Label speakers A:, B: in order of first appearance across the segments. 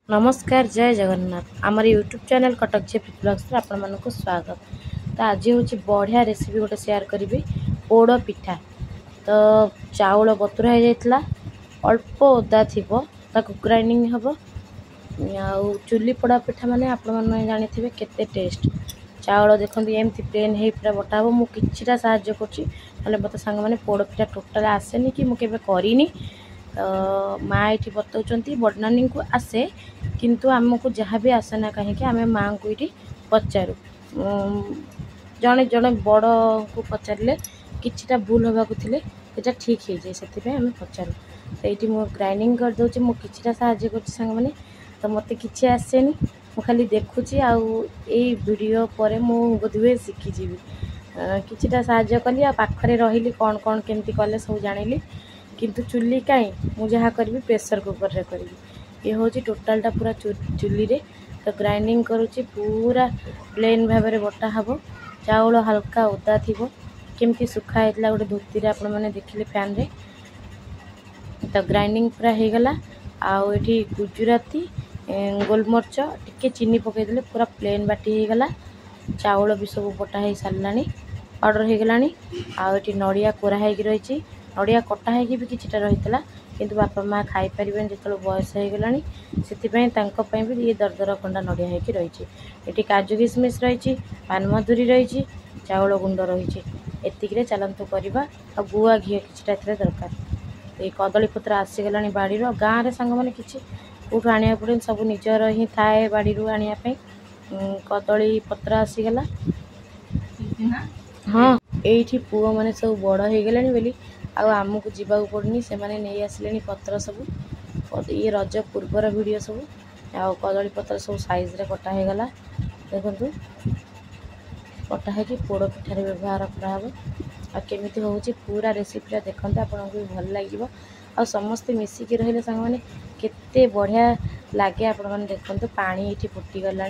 A: नमस्कार जय जगन्नाथ आमर यूट्यूब चैनल कटक झेपी ब्लॉग्स आपण मानक स्वागत। तो आज हूँ बढ़िया रेसिपी गोटे शेयर करी पोड़ पिठा। तो चाउल बतुरा हो जाता अल्प ओदा थी ग्राइंडिंग हम आ चुली पोड़ा पिठा माने आपण मैंने जानी केते टेस्ट। चाउल देखते एमती प्लेन है पूरा बटा हम मुझा साहय कर मत सांग मैंने पोड़ पिठा टोटाल आसेनी कि मुझे करनी। तो माँ ये बताऊँ बड़नानी को आसे किंतु आमको जहाँ भी आसेना कहीं आम माँ को ये पचारू जड़े जड़े बड़ को पचारे किटा भूल होगा ये ठीक हो जाए से आम पचारू। तो ये मुझे ग्राइंडिंग करदे मुझा साहय कर तो मत कि आसेनी मु खाली देखुची वीडियो पर मुझे शिखीजी किटा साहय कली आखरे रही कौन कौन केमती कले सब जानिली किंतु चुली कहीं मुझे करी प्रेशर कुकर रे करी ये हूँ टोटालटा पूरा चुली रे। तो ग्राइंडिंग करुच्ची पूरा प्लेन भाव में बटा हम चाउल हल्का ओदा थी केमती सुखा होता गोटे धोती आपण मैंने देखिले फैन रे। तो ग्राइंडिंग पूरा हो गला आठी गुजराती गोलमरीच टिके चीनी पकईदे पूरा प्लेन बाटी हो गला। चाउल भी सब बटा हो सारा पाउडर हो गला आठी नड़िया कोरा हो रही नड़िया कटा होगी भी किटा रही किंतु बापा माँ खाई पारे जो बयस हो गला से भी ये दरदर खंडा नड़िया हो रही ये काजू किशमिश रही पानमधुरी रही चाउल गुंड रही एतिक चलतु करवा गुआ घी किटा दरकार। ये कदली पत्र आसीगला बाड़ी गाँव में सांग मैंने कि कौटू आने पड़े सब निजर ही थाए बाड़ी आने कदली पत्र आसीगला। हाँ ये पुओ मैंने सब बड़ हो गले बोली आमको जीवा पड़नी से मैंने नहीं आसिले पत्र सब ये रज पूर्वर वीडियो सब आ कदली पत्र सब साइज रे कटा हो गला देखु कटा है कि पोड़ पिठार व्यवहार कराब आमती हूँ पूरा रेसिपीटा देखते आपको भी भल लगे आ समस्ते मिसिकी रही सांग मैंने केते बढ़िया लगे आपण मैंने देखते पानी ये फुटीगला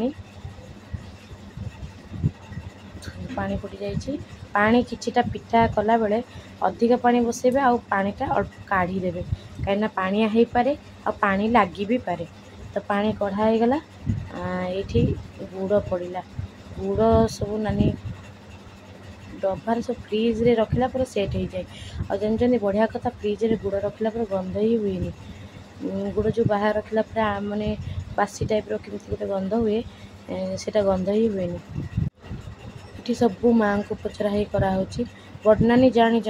A: पानी फुटी जाइए पानी किछिटा पिठा कला बेले अधिक पानी बसैबे आ पानीटा अल्प काढ़ी देबे कहीं पानिया हो पारे आ पानी लगी भी पारे। तो पानी कढ़ा हो गला ये गुड़ पड़ा गुड़ सब नानी डबार सब फ्रिज रे रखला पर सेट हो जाए और जानते बढ़िया कथा फ्रिज रे गुड़ रखला पर गंध ही हुए गुड़ जो बाहर रखला पर माने बासी टाइप केमती गोटे गंध हुए सेटा गंध ही हुए ये सबू माँ को पचरा ही कराऊँगी बड़नानी जानी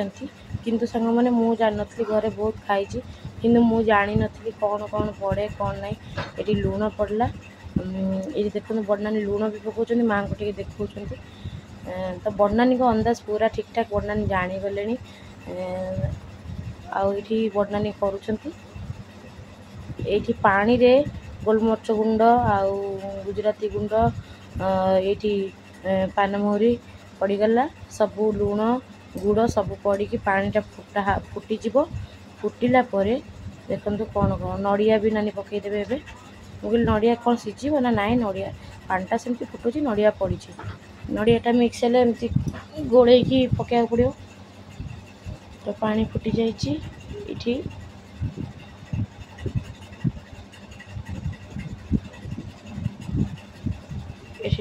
A: किंतु सांग मैंने मुझे जान नी घरे बहुत खाई किंतु मुझे जानी नी कौन कौन पड़े कौन ना ये लुण पड़ला ये देखते बड़नानी लुण भी पकाउं माँ को टे देखा। तो बड़नानी को अंदाज पूरा ठीक ठाक बड़नानी जानीगले आठी बड़नानी करुँच ये पानी रे गोलमरीच गुंड आ गुजराती गुंड ये पानमहुरी पड़गला सबू लुण गुड़ सब पड़ी पानीटा फुटीज फुटिला देखते कौन कौन नड़िया भी नानी पकईदेवे ए मुझे नड़िया कौन सीझे ना नाई नड़िया पानीटा सेमती फुटुची नड़िया पड़ी नड़ियाटा मिक्स हेल्ले एमती गोल पकड़ा पड़ो। तो पानी फुटी जाइए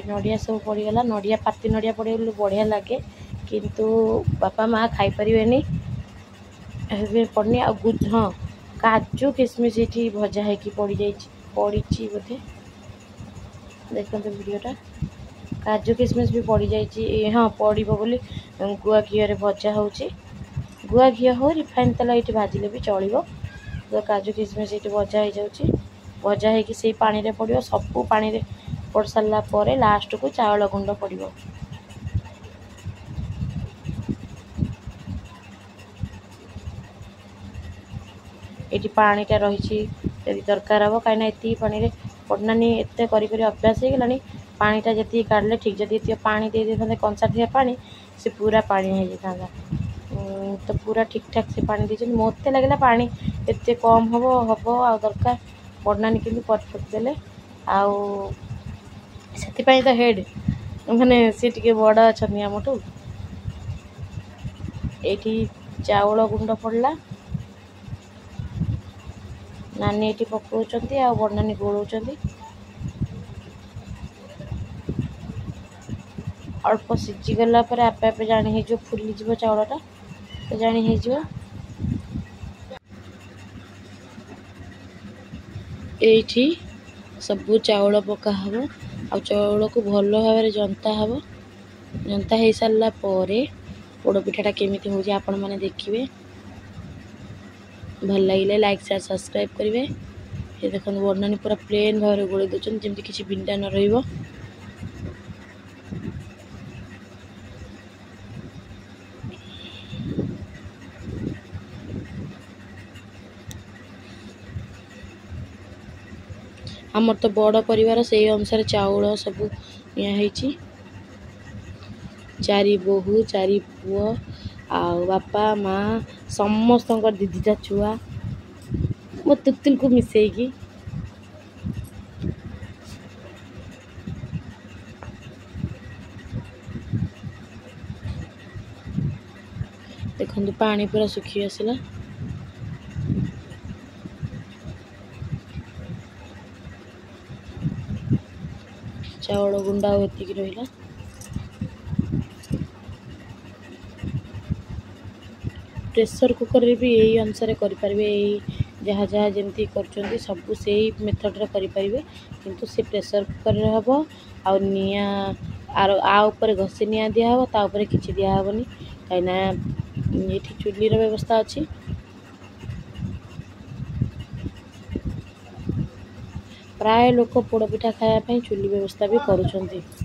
A: नड़िया सब पड़गला नड़िया पाती नड़िया पड़े बढ़िया लगे किंतु बापा माँ खाई पारे पड़नी हाँ काजू किशमिश ये भजा है पड़ी पड़ी बोधे देखते वीडियोटा काजू किशमिश भी पड़ी जाइए हाँ पड़ो बोली गुआ घी भजा हो गुआ घी हो रिफाइन तेल ये भाजिले भी चलो। तो काजू किशमिश ये भजा हो जाऊँगी भजा हो पानी रे पड़ो सबू पानी रे पड़ सारा पर लास्ट को चाउल गुंड पड़ो ये पानीटा रही दरकार हम कहीं ये पानी रे पड़नानी एत कर अभ्यास हो गला पानीटा जी काढ़ले ठीक जब पानी दे दे कंसाटिया पानी से पूरा पानी हो जाता। तो पूरा ठीक ठाक से पानी दे मत लगे पानी एत कम हम हम आ दरकार बड़नानी कि परफेक्ट देले से तो हेड माने सी टे बड़ अच्छा आमठू ये चाउल गुंड पड़ला नानी ये पकाउछन्ती आ बड़ नानी गोलौछन्ती। अल्प सिझीगला आपे आपे जाणी हो फुलीज चाउलटा तो जाणी हो। ये सबू चाउल पका हम आ चाउल को भल भाव जंता हम। जंता हो सारा पोड़पिठाटा केमी हो आपण मैंने देखिए। भल लगे लाइक शेयर सब्सक्राइब करेंगे। ये देखो बड़ पूरा प्लेन भाव गोल दूसरी जमी किसी बिंडा न रही। आमर तो बड़ परिवार से अनुसार चाउल सब या चारि बोहू चारि पुओ आ बापा माँ समस्त दीदीटा छुआ मो तुतुल को मिसेगी देखो पानी पूरा सुखी आसला। चाउल गुंडा एति रहा। प्रेशर कुकर भी यही अनुसार करें जहाँ जहाँ जमी कर सब से मेथड करें किंतु से प्रेशर कुकर हम आ निया आर घसी निया दिहब तापर किसी दिहबनी कहीं ये चुली व्यवस्था अच्छी। प्राय लोक पोड़पिठा खायापी चुली व्यवस्था भी करुँच।